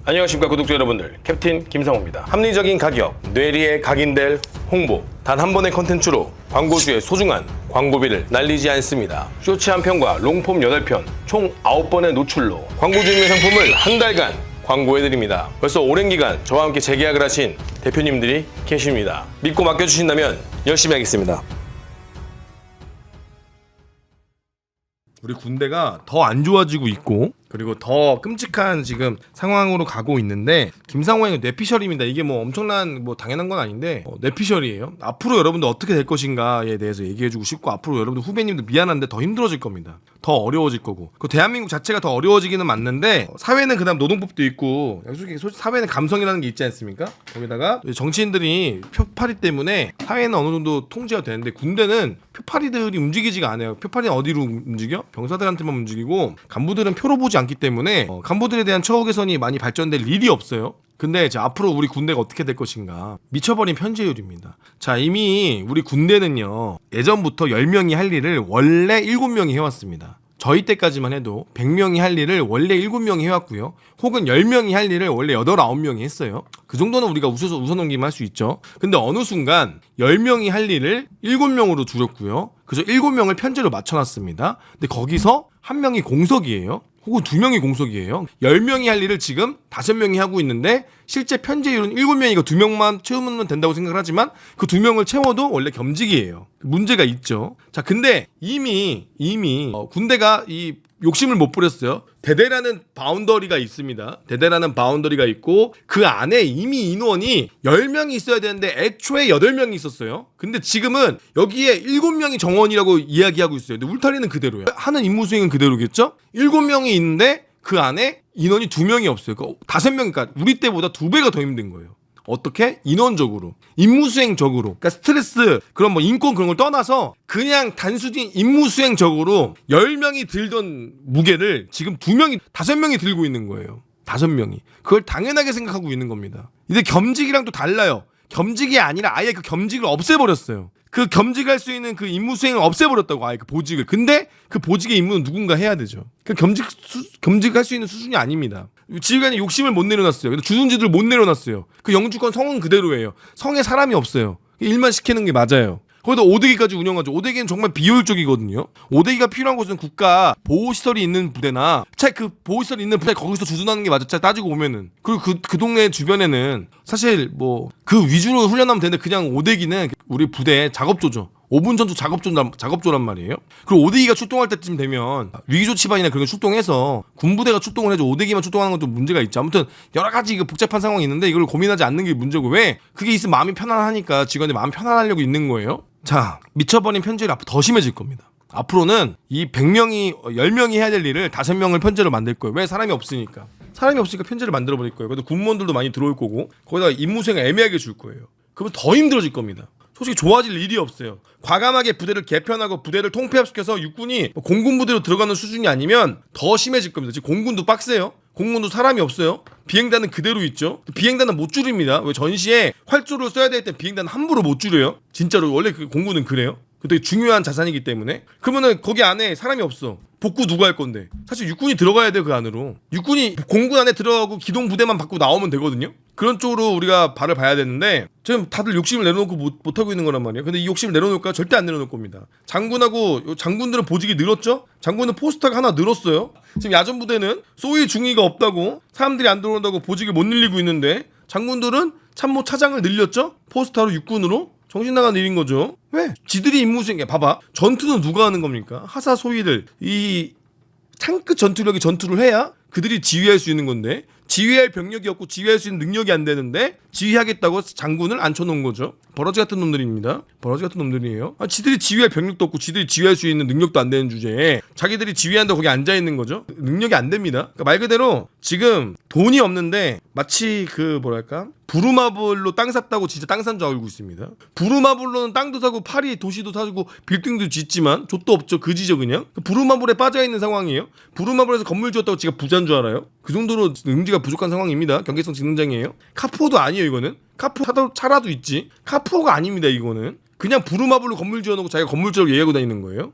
안녕하십니까 구독자 여러분들, 캡틴 김상호입니다. 합리적인 가격, 뇌리에 각인될 홍보, 단 한 번의 컨텐츠로 광고주의 소중한 광고비를 날리지 않습니다. 쇼츠 한 편과 롱폼 8편, 총 9번의 노출로 광고주님의 상품을 한 달간 광고해드립니다. 벌써 오랜 기간 저와 함께 재계약을 하신 대표님들이 계십니다. 믿고 맡겨주신다면 열심히 하겠습니다. 우리 군대가 더 안 좋아지고 있고, 그리고 더 끔찍한 지금 상황으로 가고 있는데, 김상호의 뇌피셜입니다. 이게 뭐 엄청난 뭐 당연한 건 아닌데 뇌피셜이에요. 앞으로 여러분들 어떻게 될 것인가에 대해서 얘기해주고 싶고, 앞으로 여러분들 후배님들 미안한데 더 힘들어질 겁니다. 더 어려워질 거고, 그 대한민국 자체가 더 어려워지기는 맞는데, 사회는 그다음 노동법도 있고, 솔직히 사회는 감성이라는 게 있지 않습니까? 거기다가 정치인들이 표파리 때문에 사회는 어느 정도 통제가 되는데, 군대는 표파리들이 움직이지가 않아요. 표파리는 어디로 움직여? 병사들한테만 움직이고, 간부들은 표로 보지 않기 때문에 간부들에 대한 처우 개선이 많이 발전될 일이 없어요. 근데 이제 앞으로 우리 군대가 어떻게 될 것인가, 미쳐버린 편제율입니다. 자, 이미 우리 군대는요, 예전부터 10명이 할 일을 원래 7명이 해왔습니다. 저희 때까지만 해도 100명이 할 일을 원래 7명이 해왔고요, 혹은 10명이 할 일을 원래 8, 9명이 했어요. 그 정도는 우리가 웃어넘기면 할 수 있죠. 근데 어느 순간 10명이 할 일을 7명으로 줄였고요, 그래서 7명을 편제로 맞춰놨습니다. 근데 거기서 1명이 공석이에요, 혹은 2명이 공석이에요. 10명이 할 일을 지금 5명이 하고 있는데, 실제 편제율은 7명이고 2명만 채우면 된다고 생각을 하지만, 그 2명을 채워도 원래 겸직이에요. 문제가 있죠. 자, 근데 이미 군대가 이 욕심을 못 부렸어요. 대대라는 바운더리가 있습니다. 대대라는 바운더리가 있고, 그 안에 이미 인원이 10명이 있어야 되는데 애초에 8명이 있었어요. 근데 지금은 여기에 7명이 정원이라고 이야기하고 있어요. 근데 울타리는 그대로예요. 하는 임무 수행은 그대로겠죠? 7명이 있는데 그 안에 인원이 2명이 없어요. 그러니까 5명이니까 우리 때보다 2배가 더 힘든 거예요. 어떻게? 인원적으로, 임무수행적으로. 그러니까 스트레스, 그런 뭐 인권 그런 걸 떠나서 그냥 단순히 임무수행적으로 10명이 들던 무게를 지금 2명이, 5명이 들고 있는 거예요. 5명이. 그걸 당연하게 생각하고 있는 겁니다. 근데 겸직이랑 또 달라요. 겸직이 아니라 아예 그 겸직을 없애버렸어요. 그 겸직할 수 있는 그 임무 수행을 없애버렸다고, 아예 그 보직을. 근데 그 보직의 임무는 누군가 해야 되죠. 그 겸직할 수 있는 수준이 아닙니다. 지휘관이 욕심을 못 내려놨어요. 근데 주둔지들 못 내려놨어요. 그 영주권 성은 그대로예요. 성에 사람이 없어요. 일만 시키는 게 맞아요. 거기다 오대기까지 운영하죠. 오대기는 정말 비효율적이거든요. 오대기가 필요한 곳은 국가 보호시설이 있는 부대나, 차라리 그 보호시설이 있는 부대 거기서 주둔하는 게 맞아. 차라리 따지고 보면은. 그리고 그 동네 주변에는 사실 뭐 그 위주로 훈련하면 되는데, 그냥 오대기는 우리 부대 작업조죠. 5분 전투 작업조란 말이에요. 그리고 오대기가 출동할 때쯤 되면 위기조치반이나 그런 거 출동해서 군부대가 출동을 해줘. 오대기만 출동하는 건 좀 문제가 있죠. 아무튼 여러 가지 복잡한 상황이 있는데, 이걸 고민하지 않는 게 문제고, 왜? 그게 있으면 마음이 편안하니까 직원들이 마음 편안하려고 있는 거예요. 자, 미쳐버린 편제율이 앞으로 더 심해질 겁니다. 앞으로는 이 10명이 해야 될 일을 5명을 편제로 만들 거예요. 왜? 사람이 없으니까 편제를 만들어 버릴 거예요. 그래도 군무원들도 많이 들어올 거고, 거기다가 임무수행을 애매하게 줄 거예요. 그러면 더 힘들어질 겁니다. 솔직히 좋아질 일이 없어요. 과감하게 부대를 개편하고 부대를 통폐합시켜서 육군이 공군 부대로 들어가는 수준이 아니면 더 심해질 겁니다. 지금 공군도 빡세요. 공군도 사람이 없어요. 비행단은 그대로 있죠. 비행단은 못 줄입니다. 왜? 전시에 활주로를 써야 될 때 비행단은 함부로 못 줄여요. 진짜로 원래 그 공군은 그래요. 그 되게 중요한 자산이기 때문에. 그러면은 거기 안에 사람이 없어. 복구 누가 할 건데? 사실 육군이 들어가야 돼요. 그 안으로. 육군이 공군 안에 들어가고 기동 부대만 받고 나오면 되거든요. 그런 쪽으로 우리가 발을 봐야 되는데, 지금 다들 욕심을 내려놓고 못하고 있는 거란 말이에요. 근데 이 욕심을 내려놓을까? 절대 안 내려놓을 겁니다. 장군들은 보직이 늘었죠? 장군은 포스터가 하나 늘었어요. 지금 야전부대는 소위 중위가 없다고, 사람들이 안 들어온다고 보직을 못 늘리고 있는데, 장군들은 참모 차장을 늘렸죠? 포스터로 육군으로. 정신 나간 일인 거죠. 왜? 지들이 임무수행해. 봐봐. 전투는 누가 하는 겁니까? 하사 소위들. 이 창끝 전투력이 전투를 해야 그들이 지휘할 수 있는 건데, 지휘할 병력이 없고 지휘할 수 있는 능력이 안 되는데 지휘하겠다고 장군을 앉혀놓은 거죠. 버러지 같은 놈들입니다. 버러지 같은 놈들이에요. 지들이 지휘할 병력도 없고 지들이 지휘할 수 있는 능력도 안 되는 주제에 자기들이 지휘한다고 거기 앉아있는 거죠. 능력이 안 됩니다. 그러니까 말 그대로 지금 돈이 없는데, 마치 부루마블로 땅 샀다고 진짜 땅 산 줄 알고 있습니다. 부루마블로는 땅도 사고 파리 도시도 사고 빌딩도 짓지만 족도 없죠. 그지죠 그냥. 부루마블에 빠져있는 상황이에요. 부루마블에서 건물 지었다고 지가 부자인 줄 알아요? 그 정도로 능지가 부족한 상황입니다. 경계성 지능장이에요. 카푸어도 아니에요 이거는. 카푸어 차라도 있지. 카푸어가 아닙니다 이거는. 그냥 부루마블로 건물 지어놓고 자기가 건물주라고 얘기하고 다니는 거예요.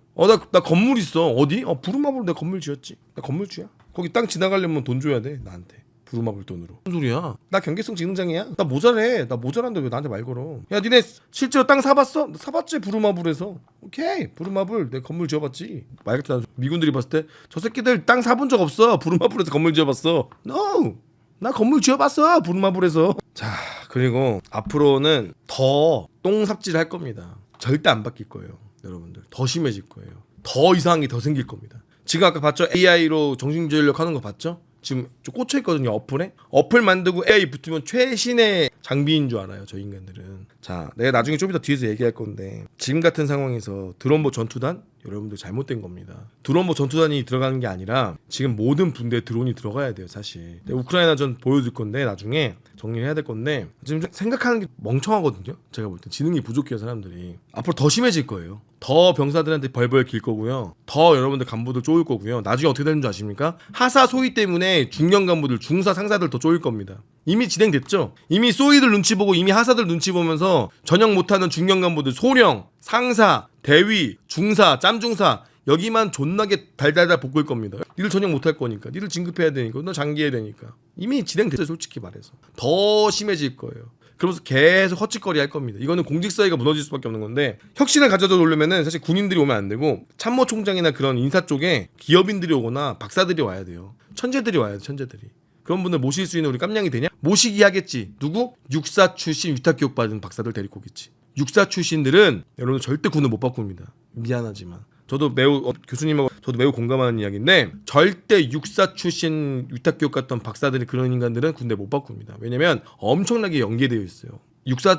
나 건물 있어. 어디? 부루마블로 내가 건물 지었지. 나 건물주야. 거기 땅 지나가려면 돈 줘야 돼 나한테. 부루마블 돈으로. 무슨 소리야? 나 경계성 지능장이야. 나 모자래. 나 모자란데 왜 나한테 말 걸어? 야 니네 실제로 땅 사봤어? 나 사봤지 부루마블에서. 오케이 부루마블 내 건물 지어봤지. 말 같지 않아. 미군들이 봤을 때 저 새끼들 땅 사본 적 없어. 부루마블에서 건물 지어봤어. No. 나 건물 지어봤어 부루마블에서. 자 그리고 앞으로는 더 똥삽질 할 겁니다. 절대 안 바뀔 거예요 여러분들. 더 심해질 거예요. 더 이상한 게 더 생길 겁니다. 지금 아까 봤죠? AI로 정신전력 하는 거 봤죠? 지금 좀 꽂혀있거든요 어플에. 어플 만들고 AI 붙으면 최신의 장비인 줄 알아요 저 인간들은. 자 내가 나중에 좀 이따 뒤에서 얘기할 건데 지금 같은 상황에서 드론보 전투단 여러분들 잘못된 겁니다. 드론보 전투단이 들어가는 게 아니라 지금 모든 분대에 드론이 들어가야 돼요 사실. 우크라이나 전 보여줄 건데 나중에 정리를 해야 될 건데 지금 생각하는 게 멍청하거든요. 제가 볼 때 지능이 부족해요 사람들이. 앞으로 더 심해질 거예요. 더 병사들한테 벌벌 길 거고요. 더 여러분들 간부들 쪼일 거고요. 나중에 어떻게 되는 줄 아십니까? 하사 소위 때문에 중령 간부들 중사 상사들 더 쪼일 겁니다. 이미 진행됐죠. 이미 소위들 눈치 보고 이미 하사들 눈치 보면서 전역 못하는 중령 간부들 소령, 상사, 대위, 중사, 짬중사 여기만 존나게 달달달 볶을 겁니다. 니들 전역 못할 거니까. 니들 진급해야 되니까. 너 장기해야 되니까. 이미 진행됐어요 솔직히 말해서. 더 심해질 거예요. 그러면서 계속 헛짓거리 할 겁니다. 이거는 공직사회가 무너질 수밖에 없는 건데 혁신을 가져다 놓으려면은 사실 군인들이 오면 안 되고 참모총장이나 그런 인사 쪽에 기업인들이 오거나 박사들이 와야 돼요. 천재들이 와야 돼 천재들이. 그런 분들 모실 수 있는 우리 깜냥이 되냐? 모시기 하겠지. 누구? 육사 출신 위탁교육 받은 박사들 데리고 오겠지. 육사 출신들은 여러분 절대 군을 못 바꿉니다. 미안하지만. 저도 매우 교수님하고 저도 매우 공감하는 이야기인데 절대 육사 출신 위탁교육 갔던 박사들이 그런 인간들은 군대 못 바꿉니다. 왜냐면 엄청나게 연계되어 있어요.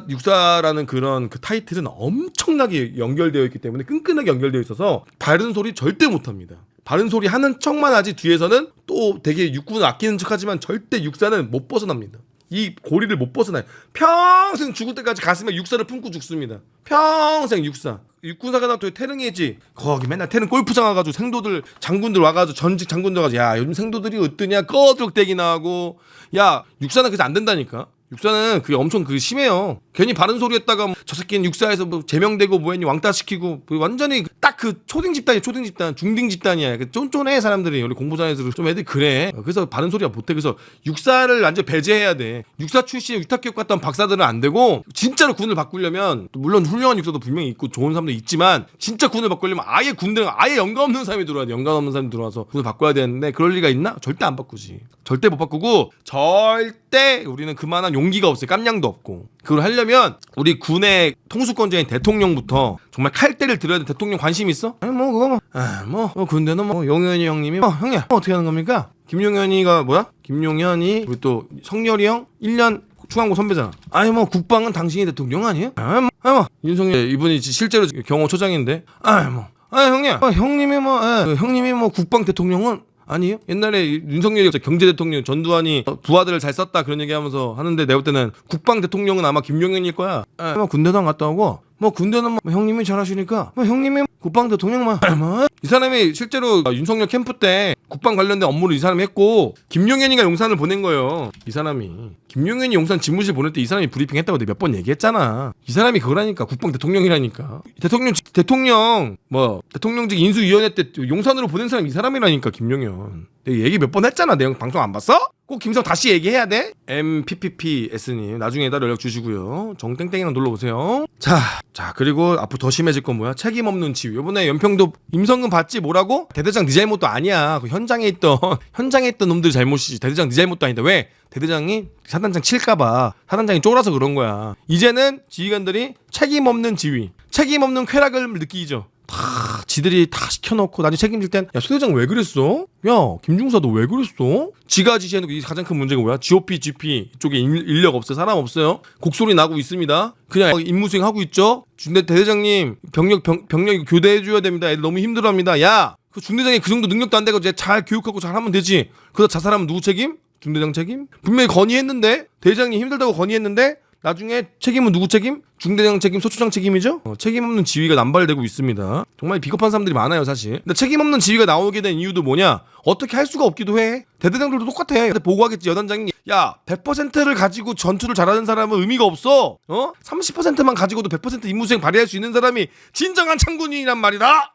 육사라는 그런 그 타이틀은 엄청나게 연결되어 있기 때문에 끈끈하게 연결되어 있어서 바른 소리 절대 못합니다. 바른 소리 하는 척만 하지 뒤에서는 또 되게 육군을 아끼는 척하지만 절대 육사는 못 벗어납니다. 이 고리를 못 벗어나요. 평생 죽을 때까지 가슴에 육사를 품고 죽습니다. 평생 육사. 육군사관학교 되게 태릉이지. 거기 맨날 태릉 골프장 와가지고 생도들 장군들 와가지고 전직 장군들 와가지고 야 요즘 생도들이 어떠냐 꺼드럭대기나 하고. 야 육사는 그래서 안 된다니까. 육사는 그게 엄청 그게 심해요. 괜히 바른 소리 했다가 저 새끼는 육사에서 뭐 제명되고 뭐했니 왕따 시키고 완전히 딱 그 초딩 집단이 초딩 집단 중딩 집단이야. 쫀쫀해 사람들이. 우리 공부장에서 좀 애들 그래. 그래서 바른 소리가 못해. 그래서 육사를 완전 배제해야 돼. 육사 출신 위탁교육 갔던 박사들은 안 되고 진짜로 군을 바꾸려면 물론 훌륭한 육사도 분명히 있고 좋은 사람도 있지만 진짜 군을 바꾸려면 아예 군대 아예 연관 없는 사람이 들어와야 돼. 연관 없는 사람이 들어와서 군을 바꿔야 되는데 그럴 리가 있나? 절대 안 바꾸지. 절대 못 바꾸고 절대 우리는 그만한 용기가 없어요. 깜냥도 없고. 그걸 하려면 우리 군의 통수권자인 대통령부터 정말 칼대를 들어야 돼. 대통령 관심 있어? 아니 뭐 그거 뭐 군대는 뭐 용현이 형님이 형님 어떻게 하는 겁니까? 김용현이가 뭐야? 김용현이 우리 또 성렬이 형 1년 중앙고 선배잖아. 아니 뭐 국방은 당신이 대통령 아니에요? 뭐 윤석열 이분이 실제로 경호처장인데 형님 형님이 뭐 국방 대통령은 아니에요? 옛날에 윤석열이 경제대통령 전두환이 부하들을 잘 썼다 그런 얘기하면서 하는데 내가 볼 때는 국방 대통령은 아마 김용현일 거야. 뭐 군대도 안 갔다 오고 뭐 군대는 뭐 형님이 잘하시니까 뭐 형님이 국방 대통령만 이 사람이 실제로 윤석열 캠프 때 국방 관련된 업무를 이 사람이 했고 김용현이가 용산을 보낸 거예요. 이 사람이 김용현이 용산 집무실 보낼 때 이 사람이 브리핑 했다고 내가 몇 번 얘기했잖아. 이 사람이 그거라니까. 국방 대통령이라니까. 대통령직 인수위원회 때 용산으로 보낸 사람이 이 사람이라니까. 김용현. 내가 얘기 몇 번 했잖아. 내가 방송 안 봤어? 꼭 김성 다시 얘기해야 돼? MPPPS님 나중에 다 연락 주시고요. 정땡땡이랑 놀러오세요. 자 그리고 앞으로 더 심해질 건 뭐야? 책임 없는 지휘. 이번에 연평도 임성근 봤지? 뭐라고? 대대장 네 잘못도 아니야. 그 현장에 있던 놈들이 잘못이지. 대대장 네 잘못도 아닌데 왜? 대대장이 사단장 칠까봐 사단장이 쫄아서 그런 거야. 이제는 지휘관들이 책임 없는 지휘, 책임 없는 쾌락을 느끼죠. 다 지들이 다 시켜놓고 나중에 책임질 땐 야 소대장 왜 그랬어? 야 김중사 너 왜 그랬어? 지가 지시해놓고 이게 가장 큰 문제가 뭐야? GOP, GP 이쪽에 인력 없어요. 사람 없어요. 곡소리 나고 있습니다. 그냥 임무 수행하고 있죠. 중대 대대장님 병력 교대해줘야 됩니다. 애들 너무 힘들어합니다. 야 그 중대장이 그 정도 능력도 안 되고 이제 잘 교육하고 잘하면 되지. 그러다 자살하면 누구 책임? 중대장 책임? 분명히 건의했는데 대장이 힘들다고 건의했는데 나중에 책임은 누구 책임? 중대장 책임, 소초장 책임이죠? 책임 없는 지휘가 남발되고 있습니다. 정말 비겁한 사람들이 많아요 사실. 근데 책임 없는 지휘가 나오게 된 이유도 뭐냐? 어떻게 할 수가 없기도 해. 대대장들도 똑같아. 보고하겠지. 여단장이 야 100%를 가지고 전투를 잘하는 사람은 의미가 없어. 30%만 가지고도 100% 임무수행 발휘할 수 있는 사람이 진정한 참군이란 말이다.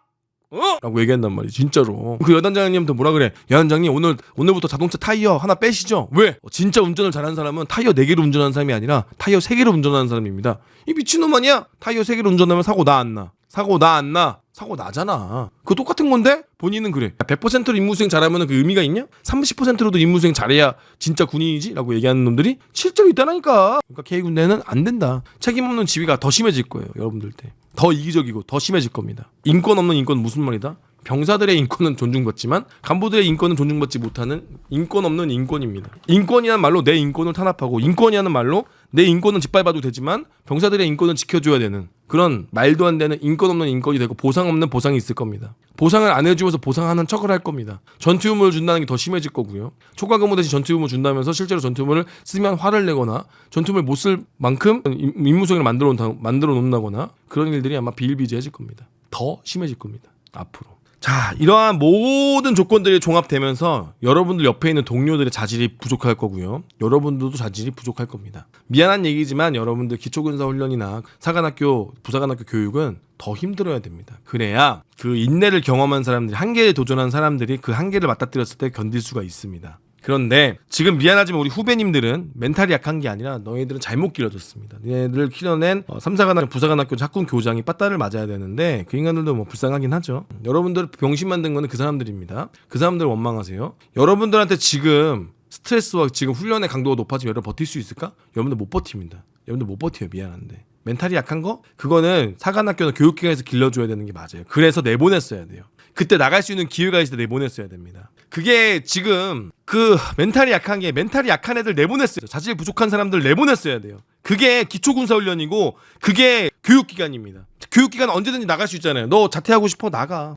라고 얘기한단 말이야 진짜로. 그 여단장님한테 뭐라 그래? 여단장님 오늘부터 자동차 타이어 하나 빼시죠. 왜? 진짜 운전을 잘하는 사람은 타이어 4개로 운전하는 사람이 아니라 타이어 3개로 운전하는 사람입니다. 이 미친놈 아니야? 타이어 3개로 운전하면 사고 나 안 나? 사고 나잖아. 그거 똑같은 건데 본인은 그래. 100%로 임무수행 잘하면 그 의미가 있냐? 30%로도 임무수행 잘해야 진짜 군인이지? 라고 얘기하는 놈들이 실제로 있다라니까. 그러니까 K군대는 안 된다. 책임 없는 지위가 더 심해질 거예요. 여러분들 때. 더 이기적이고 더 심해질 겁니다. 인권 없는 인권 무슨 말이다? 병사들의 인권은 존중받지만 간부들의 인권은 존중받지 못하는 인권 없는 인권입니다. 인권이란 말로 내 인권을 탄압하고 인권이라는 말로 내 인권은 짓밟아도 되지만 병사들의 인권은 지켜줘야 되는 그런 말도 안 되는 인권 없는 인권이 되고 보상 없는 보상이 있을 겁니다. 보상을 안 해주면서 보상하는 척을 할 겁니다. 전투유무를 준다는 게 더 심해질 거고요. 초과 근무 대신 전투유무 준다면서 실제로 전투유무를 쓰면 화를 내거나 전투유무를 못 쓸 만큼 임무수행을 만들어 놓는다거나 그런 일들이 아마 비일비재해질 겁니다. 더 심해질 겁니다. 앞으로. 자, 이러한 모든 조건들이 종합되면서 여러분들 옆에 있는 동료들의 자질이 부족할 거고요. 여러분들도 자질이 부족할 겁니다. 미안한 얘기지만 여러분들 기초군사훈련이나 사관학교, 부사관학교 교육은 더 힘들어야 됩니다. 그래야 그 인내를 경험한 사람들이 한계에 도전한 사람들이 그 한계를 맞닥뜨렸을 때 견딜 수가 있습니다. 그런데 지금 미안하지만 우리 후배님들은 멘탈이 약한 게 아니라 너희들은 잘못 길러졌습니다. 얘네들을 키워낸 3사관학교 부사관학교 학군 교장이 빠따를 맞아야 되는데 그 인간들도 뭐 불쌍하긴 하죠. 여러분들 병신 만든 거는 그 사람들입니다. 그 사람들 원망하세요. 여러분들한테 지금 스트레스와 지금 훈련의 강도가 높아지면 여러분 버틸 수 있을까? 여러분들 못 버팁니다. 여러분들 못 버텨요. 미안한데. 멘탈이 약한 거? 그거는 사관학교나 교육기관에서 길러줘야 되는 게 맞아요. 그래서 내보냈어야 돼요. 그때 나갈 수 있는 기회가 있을 때 내보냈어야 됩니다. 그게 지금 그 멘탈이 약한 애들 내보냈어요. 자질 부족한 사람들 내보냈어야 돼요. 그게 기초군사훈련이고 그게 교육기관입니다. 교육기관 언제든지 나갈 수 있잖아요. 너 자퇴하고 싶어? 나가.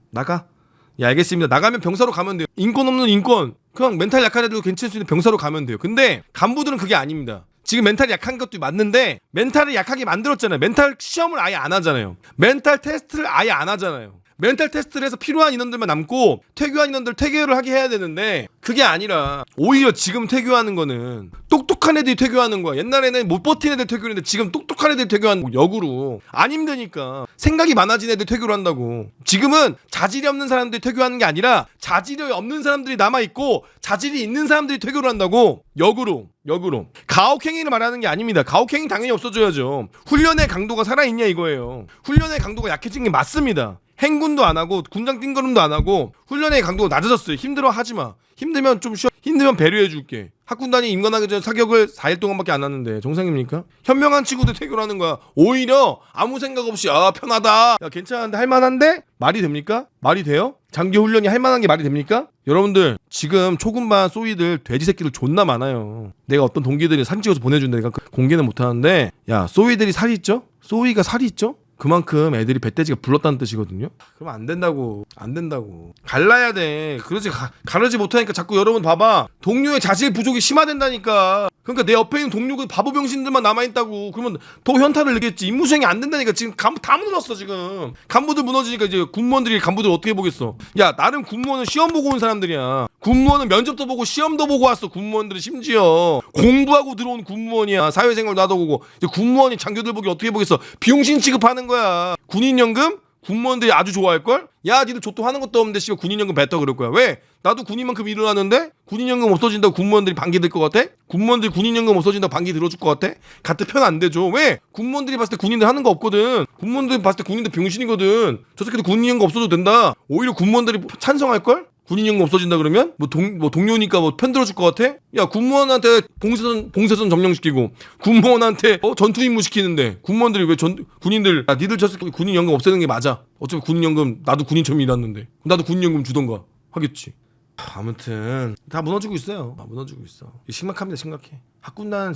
예, 알겠습니다. 나가면 병사로 가면 돼요. 인권 없는 인권. 그냥 멘탈 약한 애들도 괜찮을 수 있는 병사로 가면 돼요. 근데 간부들은 그게 아닙니다. 지금 멘탈이 약한 것도 맞는데 멘탈을 약하게 만들었잖아요. 멘탈 시험을 아예 안 하잖아요. 멘탈 테스트를 아예 안 하잖아요. 멘탈 테스트를 해서 필요한 인원들만 남고 퇴교한 인원들 퇴교를 하게 해야 되는데 그게 아니라 오히려 지금 퇴교하는 거는 똑똑한 애들이 퇴교하는 거야. 옛날에는 못 버틴 애들 퇴교했는데 지금 똑똑한 애들 퇴교하는 거. 역으로 안 힘드니까 생각이 많아진 애들 퇴교를 한다고. 지금은 자질이 없는 사람들이 퇴교하는 게 아니라 자질이 없는 사람들이 남아있고 자질이 있는 사람들이 퇴교를 한다고. 역으로 가혹행위를 말하는 게 아닙니다. 가혹행위 당연히 없어져야죠. 훈련의 강도가 살아있냐 이거예요. 훈련의 강도가 약해진 게 맞습니다. 행군도 안 하고 군장 띵거름도 안 하고 훈련의 강도가 낮아졌어요. 힘들어 하지마. 힘들면 좀 쉬어. 힘들면 배려해줄게. 학군단이 임관하기 전 사격을 4일 동안밖에 안 하는데 정상입니까? 현명한 친구들 퇴교를 하는 거야. 오히려 아무 생각 없이 편하다. 야, 괜찮은데 할만한데? 말이 됩니까? 말이 돼요? 장기 훈련이 할만한 게 말이 됩니까? 여러분들 지금 초급반 쏘이들 돼지 새끼들 존나 많아요. 내가 어떤 동기들이 사진 찍어서 보내준다. 내가 공개는 못하는데 야 쏘이들이 살이 있죠? 쏘이가 살이 있죠? 그만큼 애들이 배돼지가 불렀다는 뜻이거든요. 그럼 안 된다고. 갈라야 돼. 그러지 가르지 못하니까 자꾸 여러분 봐봐. 동료의 자질 부족이 심화된다니까. 그러니까 내 옆에 있는 동료가 바보 병신들만 남아있다고. 그러면 더 현타를 내겠지. 임무수행이 안 된다니까. 지금 간부 다 무너졌어 지금. 간부들 무너지니까 이제 군무원들이 간부들 어떻게 보겠어. 야 나름 군무원은 시험 보고 온 사람들이야. 군무원은 면접도 보고 시험도 보고 왔어. 군무원들은 심지어 공부하고 들어온 군무원이야. 사회생활 나도 보고. 이제 군무원이 장교들 보기 어떻게 보겠어. 비용신 취급하는 거야. 군인연금? 군무원들이 아주 좋아할걸? 야 니들 조토하는 것도 없는데 씨발 군인연금 뱉어 그럴 거야. 왜? 나도 군인만큼 일을 하는데 군인연금 없어진다고 군무원들이 반기 들 것 같아? 군무원들이 군인연금 없어진다고 반기 들어줄 것 같아? 같은 편 안 되죠. 왜? 군무원들이 봤을 때 군인들 하는 거 없거든. 군무원들이 봤을 때 군인들 병신이거든. 저 새끼들 군인연금 없어도 된다. 오히려 군무원들이 찬성할걸? 군인연금 없어진다 그러면 동료니까 편 들어줄 것 같아? 야 군무원한테 봉쇄선 점령시키고 군무원한테 전투 임무 시키는데 군무원들이 왜 군인들 야 니들 저 새끼 군인연금 없애는 게 맞아. 어차피 군인연금 나도 군인처럼 일했는데 나도 군인연금 주던가 하겠지. 아무튼 다 무너지고 있어요. 무너지고 있어. 심각합니다. 심각해. 학군단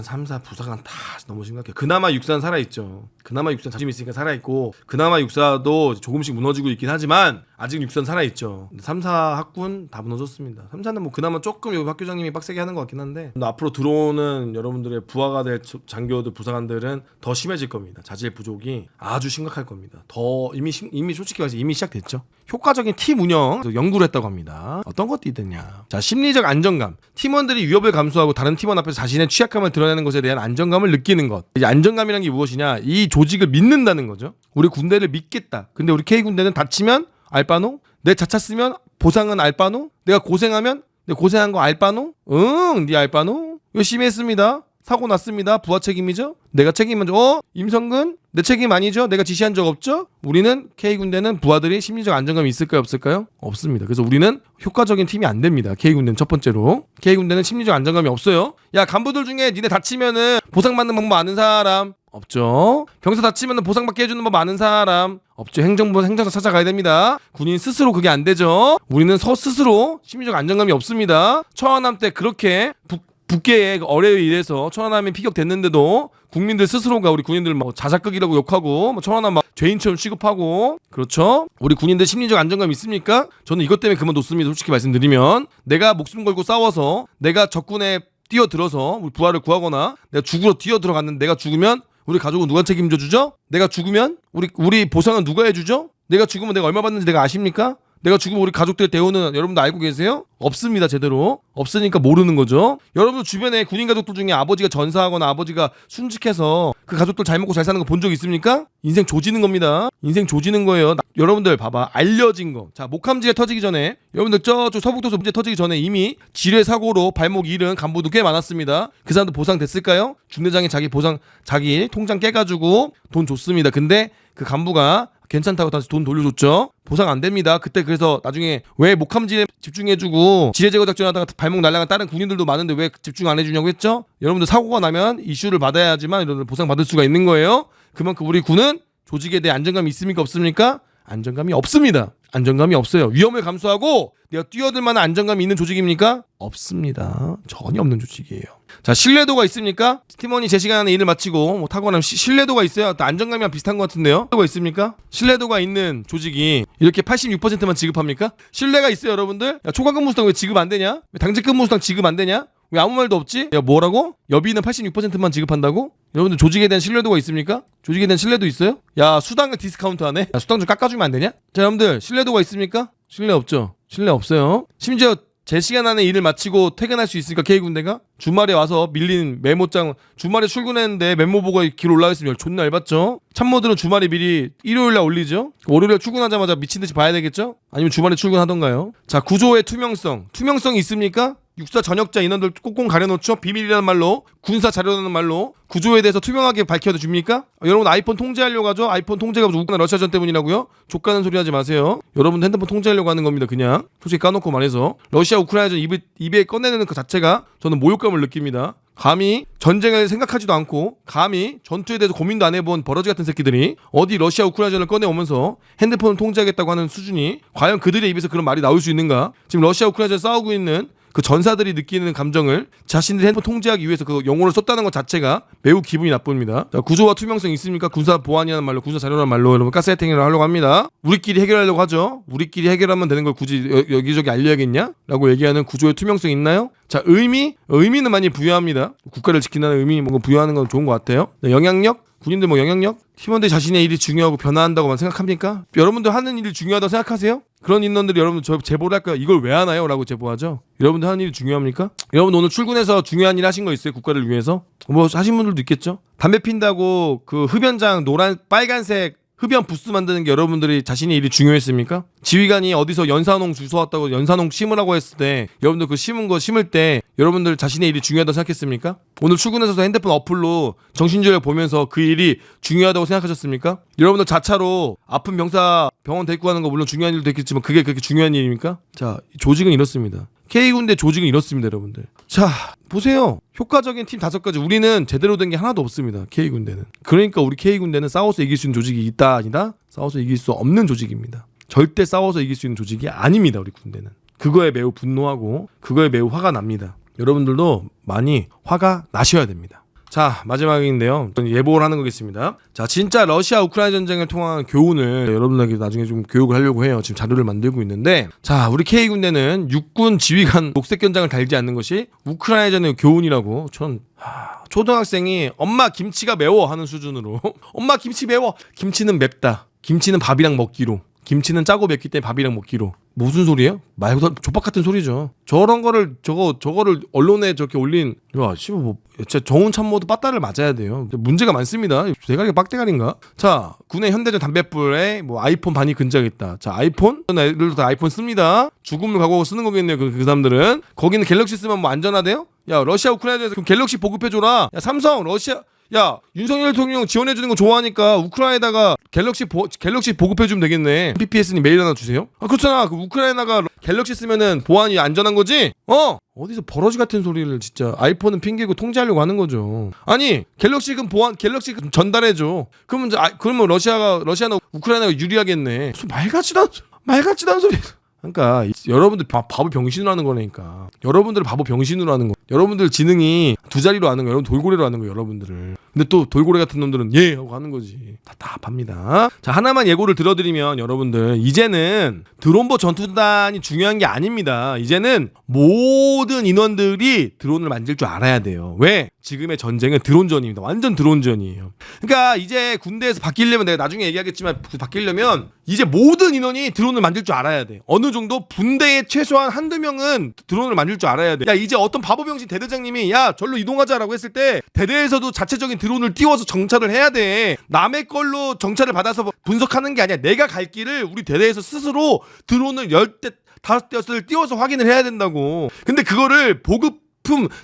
3사 부사관 다 너무 심각해. 그나마 육사는 살아있죠. 그나마 육사 자신 있으니까 살아있고 그나마 육사도 조금씩 무너지고 있긴 하지만 아직 육사는 살아있죠. 3사 학군 다 무너졌습니다. 3사는 뭐 그나마 조금 여기 학교장님이 빡세게 하는 것 같긴 한데 앞으로 들어오는 여러분들의 부하가 될 장교들 부사관들은 더 심해질 겁니다. 자질 부족이 아주 심각할 겁니다. 더 이미 솔직히 말해서 이미 시작됐죠. 효과적인 팀 운영 연구를 했다고 합니다. 어떤 것도 있느냐. 자, 심리적 안정감. 팀원들이 위협을 감수하고 다른 팀원 앞에서 자신의 취약함을 드러내는 것에 대한 안정감을 느끼는 것. 이 안정감이란 게 무엇이냐? 이 조직을 믿는다는 거죠. 우리 군대를 믿겠다. 근데 우리 K군대는 다치면 알바노? 내 자차 쓰면 보상은 알바노? 내가 고생하면 내 고생한 거 알바노? 응, 네 알바노? 열심히 했습니다. 사고 났습니다. 부하 책임이죠? 내가 책임만져. 임성근? 내 책임 아니죠? 내가 지시한 적 없죠? 우리는 K군대는 부하들이 심리적 안정감이 있을까요? 없을까요? 없습니다. 그래서 우리는 효과적인 팀이 안 됩니다. K군대는 첫 번째로. K군대는 심리적 안정감이 없어요. 야, 간부들 중에 니네 다치면은 보상받는 방법 아는 사람? 없죠. 병사 다치면은 보상받게 해주는 법 아는 사람? 없죠. 행정사 찾아가야 됩니다. 군인 스스로 그게 안 되죠. 우리는 스스로 심리적 안정감이 없습니다. 천안함 때 그렇게 북계에 어뢰에 의해서 천안함이 피격됐는데도 국민들 스스로가 우리 군인들 뭐 자작극이라고 욕하고 뭐 천안함 막 죄인처럼 취급하고 그렇죠? 우리 군인들 심리적 안정감 있습니까? 저는 이것 때문에 그만뒀습니다. 솔직히 말씀드리면 내가 목숨 걸고 싸워서 내가 적군에 뛰어들어서 우리 부하를 구하거나 내가 죽으러 뛰어들어갔는데 내가 죽으면 우리 가족은 누가 책임져 주죠? 내가 죽으면 우리 보상은 누가 해주죠? 내가 죽으면 내가 얼마 받는지 내가 아십니까? 내가 죽으면 우리 가족들 대우는 여러분도 알고 계세요? 없습니다. 제대로. 없으니까 모르는 거죠. 여러분 주변에 군인 가족들 중에 아버지가 전사하거나 아버지가 순직해서 그 가족들 잘 먹고 잘 사는 거 본 적 있습니까? 인생 조지는 겁니다. 인생 조지는 거예요. 여러분들 봐봐. 알려진 거. 자, 목함지에 터지기 전에 여러분들 저쪽 서북도서 문제 터지기 전에 이미 지뢰 사고로 발목 잃은 간부도 꽤 많았습니다. 그 사람도 보상 됐을까요? 중대장이 자기 통장 깨가지고 돈 줬습니다. 근데 그 간부가 괜찮다고 다시 돈 돌려줬죠. 보상 안 됩니다. 그때 그래서 나중에 왜 목함지에 집중해주고 지뢰 제거 작전하다가 발목 날아간 다른 군인들도 많은데 왜 집중 안 해주냐고 했죠. 여러분들 사고가 나면 이슈를 받아야지만 여러분들 보상 받을 수가 있는 거예요. 그만큼 우리 군은 조직에 대해 안정감이 있습니까? 없습니까? 안정감이 없습니다. 안정감이 없어요. 위험을 감수하고 내가 뛰어들 만한 안정감이 있는 조직입니까? 없습니다. 전혀 없는 조직이에요. 자, 신뢰도가 있습니까? 팀원이 제 시간 안에 일을 마치고 뭐 타고나면 신뢰도가 있어요. 또 안정감이랑 비슷한 것 같은데요. 신뢰도가 있습니까? 신뢰도가 있는 조직이 이렇게 86%만 지급합니까? 신뢰가 있어요, 여러분들? 야, 초과근무수당 왜 지급 안 되냐? 왜 당직근무수당 지급 안 되냐? 왜 아무 말도 없지? 야, 뭐라고? 여비는 86%만 지급한다고? 여러분들 조직에 대한 신뢰도가 있습니까? 조직에 대한 신뢰도 있어요? 야, 수당을 디스카운트 하네? 야, 수당 좀 깎아주면 안 되냐? 자, 여러분들 신뢰도가 있습니까? 신뢰 없죠? 신뢰 없어요. 심지어 제 시간 안에 일을 마치고 퇴근할 수 있으니까 K군대가 주말에 와서 밀린 메모장 주말에 출근했는데 메모 보고 길 올라가 있으면 존나 얇았죠. 참모들은 주말에 미리 일요일날 올리죠. 월요일에 출근하자마자 미친듯이 봐야 되겠죠. 아니면 주말에 출근하던가요. 자, 구조의 투명성이 있습니까? 육사 전역자 인원들 꽁꽁 가려놓죠. 비밀이라는 말로 군사 자료라는 말로 구조에 대해서 투명하게 밝혀줍니까? 여러분 아이폰 통제하려고 하죠. 아이폰 통제가 우크라이나 러시아전 때문이라고요? 족가는 소리 하지 마세요. 여러분 핸드폰 통제하려고 하는 겁니다. 그냥 솔직히 까놓고 말해서 러시아 우크라이나전 입에 꺼내는 그 자체가 저는 모욕감을 느낍니다. 감히 전쟁을 생각하지도 않고 감히 전투에 대해서 고민도 안 해본 버러지 같은 새끼들이 어디 러시아 우크라이나전을 꺼내오면서 핸드폰을 통제하겠다고 하는 수준이 과연 그들의 입에서 그런 말이 나올 수 있는가? 지금 러시아 우크라이나전 싸우고 있는 그 전사들이 느끼는 감정을 자신들이 핸드폰 통제하기 위해서 그 용어를 썼다는 것 자체가 매우 기분이 나쁩니다. 자, 구조와 투명성 있습니까? 군사 보안이라는 말로 군사 자료라는 말로 여러분 가스라이팅을 하려고 합니다. 우리끼리 해결하려고 하죠. 우리끼리 해결하면 되는 걸 굳이 여기저기 알려야겠냐? 라고 얘기하는 구조의 투명성 있나요? 자, 의미는 많이 부여합니다. 국가를 지킨다는 의미 뭔가 부여하는 건 좋은 것 같아요. 네, 영향력? 군인들 뭐 영향력? 팀원들 자신의 일이 중요하고 변화한다고만 생각합니까? 여러분들 하는 일이 중요하다고 생각하세요? 그런 인원들이 여러분들 저 제보를 할까요? 이걸 왜 하나요? 라고 제보하죠. 여러분들 하는 일이 중요합니까? 여러분 오늘 출근해서 중요한 일 하신 거 있어요? 국가를 위해서? 뭐 하신 분들도 있겠죠? 담배 핀다고 그 흡연장 빨간색 흡연 부스 만드는 게 여러분들이 자신의 일이 중요했습니까? 지휘관이 어디서 연산홍 주워 왔다고 연산홍 심으라고 했을 때 여러분들 그 심을 때 여러분들 자신의 일이 중요하다고 생각했습니까? 오늘 출근해서 핸드폰 어플로 정신줄을 보면서 그 일이 중요하다고 생각하셨습니까? 여러분들 자차로 아픈 병사 병원 데리고 가는 거 물론 중요한 일도 있겠지만 그게 그렇게 중요한 일입니까? 자, 조직은 이렇습니다. K군대 조직은 이렇습니다, 여러분들. 자, 보세요. 효과적인 팀 5가지. 우리는 제대로 된 게 하나도 없습니다. K군대는. 그러니까 우리 K군대는 싸워서 이길 수 있는 조직이 있다 아니다? 싸워서 이길 수 없는 조직입니다. 절대 싸워서 이길 수 있는 조직이 아닙니다. 우리 군대는. 그거에 매우 분노하고 그거에 매우 화가 납니다. 여러분들도 많이 화가 나셔야 됩니다. 자, 마지막인데요. 예보를 하는 거겠습니다. 자, 진짜 러시아 우크라이나 전쟁을 통한 교훈을 여러분들에게 나중에 좀 교육을 하려고 해요. 지금 자료를 만들고 있는데, 자, 우리 K군대는 육군 지휘관 녹색견장을 달지 않는 것이 우크라이나전의 교훈이라고 초등학생이 엄마 김치가 매워 하는 수준으로 엄마 김치 매워. 김치는 맵다. 김치는 밥이랑 먹기로. 김치는 짜고 맵기 때문에 밥이랑 먹기로. 무슨 소리예요? 말도 족박 같은 소리죠. 저런 거를 저거를 언론에 저렇게 올린 뭐 진짜 정운 참모도 빠따를 맞아야 돼요. 문제가 많습니다. 대가리가 빡대가리인가? 자, 군의 현대전 담뱃불에 뭐 아이폰 반이 근처있다. 자, 아이폰? 애들도 다 아이폰 씁니다. 죽음을 각오하고 쓰는 거겠네요. 그 사람들은. 거기는 갤럭시 쓰면 뭐 안전하대요? 야, 러시아 우크라이나에서 그럼 갤럭시 보급해줘라. 야, 삼성 러시아 야, 윤석열 대통령 지원해주는 거 좋아하니까 우크라이나에다가 갤럭시 보급해주면 되겠네. PPS님 메일 하나 주세요. 아, 그렇잖아. 그 우크라이나가 갤럭시 쓰면은 보안이 안전한 거지? 어디서 버러지 같은 소리를 진짜. 아이폰은 핑계고 통제하려고 하는 거죠. 아니, 갤럭시 전달해줘. 그러면 러시아나 우크라이나가 유리하겠네. 무슨 말 같지도 않은 소리. 그러니까 여러분들 바보 병신으로 하는 거니까. 여러분들 바보 병신으로 하는 거. 여러분들 지능이 두 자리로 하는 거. 여러분 돌고래로 하는 거. 여러분들을. 근데 또 돌고래 같은 놈들은 예 하고 하는 거지. 답답합니다. 자, 하나만 예고를 들어드리면 여러분들, 이제는 드론보 전투단이 중요한 게 아닙니다. 이제는 모든 인원들이 드론을 만질 줄 알아야 돼요. 왜? 지금의 전쟁은 드론전입니다. 완전 드론전이에요. 그러니까 이제 군대에서 바뀌려면, 내가 나중에 얘기하겠지만, 바뀌려면 이제 모든 인원이 드론을 만질 줄 알아야 돼. 어느 정도 분대에 최소한 한두 명은 드론을 만질 줄 알아야 돼. 야, 이제 어떤 바보병신 대대장님이 야 절로 이동하자라고 했을 때 대대에서도 자체적인 드론을 띄워서 정찰을 해야 돼. 남의 걸로 정찰을 받아서 분석하는 게 아니야. 내가 갈 길을 우리 대대에서 스스로 드론을 10대 5대를 띄워서 확인을 해야 된다고. 근데 그거를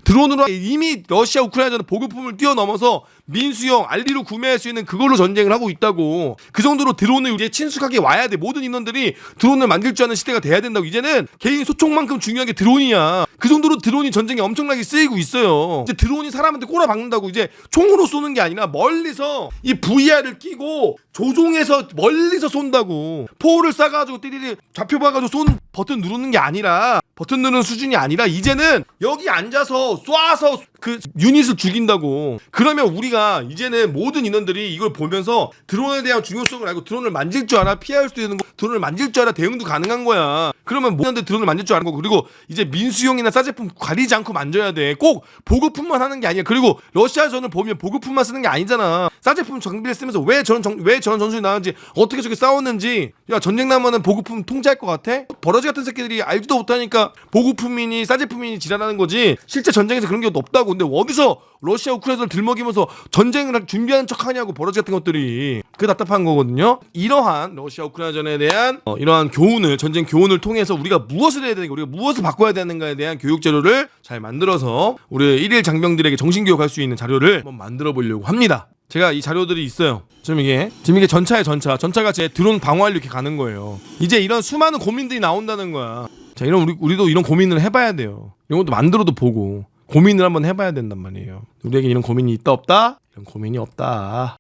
드론으로 이미 러시아 우크라이나는 보급품을 뛰어넘어서 민수형 알리로 구매할 수 있는 그걸로 전쟁을 하고 있다고. 그 정도로 드론을 이제 친숙하게 와야 돼. 모든 인원들이 드론을 만들 줄 아는 시대가 돼야 된다고. 이제는 개인 소총만큼 중요한 게 드론이야. 그 정도로 드론이 전쟁에 엄청나게 쓰이고 있어요. 이제 드론이 사람한테 꼬라박는다고 이제 총으로 쏘는 게 아니라 멀리서 이 VR을 끼고 조종해서 멀리서 쏜다고. 포를 쏴가지고 띠리리 좌표봐가지고 쏜 버튼 누르는 게 아니라, 버튼 누르는 수준이 아니라 이제는 여기 앉아서 쏴서 그 유닛을 죽인다고. 그러면 우리가 이제는 모든 인원들이 이걸 보면서 드론에 대한 중요성을 알고 드론을 만질 줄 알아. 피할 수 있는 거, 드론을 만질 줄 알아. 대응도 가능한 거야. 그러면 모든 인원들 드론을 만질 줄 아는 거고. 그리고 이제 민수용이나 싸제품 가리지 않고 만져야 돼. 꼭 보급품만 하는 게 아니야. 그리고 러시아전을 보면 보급품만 쓰는 게 아니잖아. 싸제품 장비를 쓰면서 왜 저런 전술이 나왔는지, 어떻게 저렇게 싸웠는지. 야, 전쟁 나면은 보급품 통제할 것 같아? 버러지 같은 새끼들이 알지도 못하니까 보급품이니 싸제품이니 지랄하는 거지. 실제 전쟁에서 그런 게 없다고. 근데 어디서 러시아 우크라이나를 들먹이면서 전쟁을 준비하는 척하냐고, 버러지 같은 것들이. 그게 답답한 거거든요. 이러한 러시아 우크라이나전에 대한 이러한 교훈을, 전쟁 교훈을 통해서 우리가 무엇을 해야 되는가, 우리가 무엇을 바꿔야 되는가에 대한 교육 자료를 잘 만들어서 우리 일일 장병들에게 정신교육할 수 있는 자료를 한번 만들어 보려고 합니다. 제가 이 자료들이 있어요. 지금 이게 전차가 제 드론 방어하려 이렇게 가는 거예요. 이제 이런 수많은 고민들이 나온다는 거야. 자, 이런 우리도 이런 고민을 해봐야 돼요. 이런 것도 만들어도 보고 고민을 한번 해봐야 된단 말이에요. 우리에게 이런 고민이 있다 없다? 이런 고민이 없다.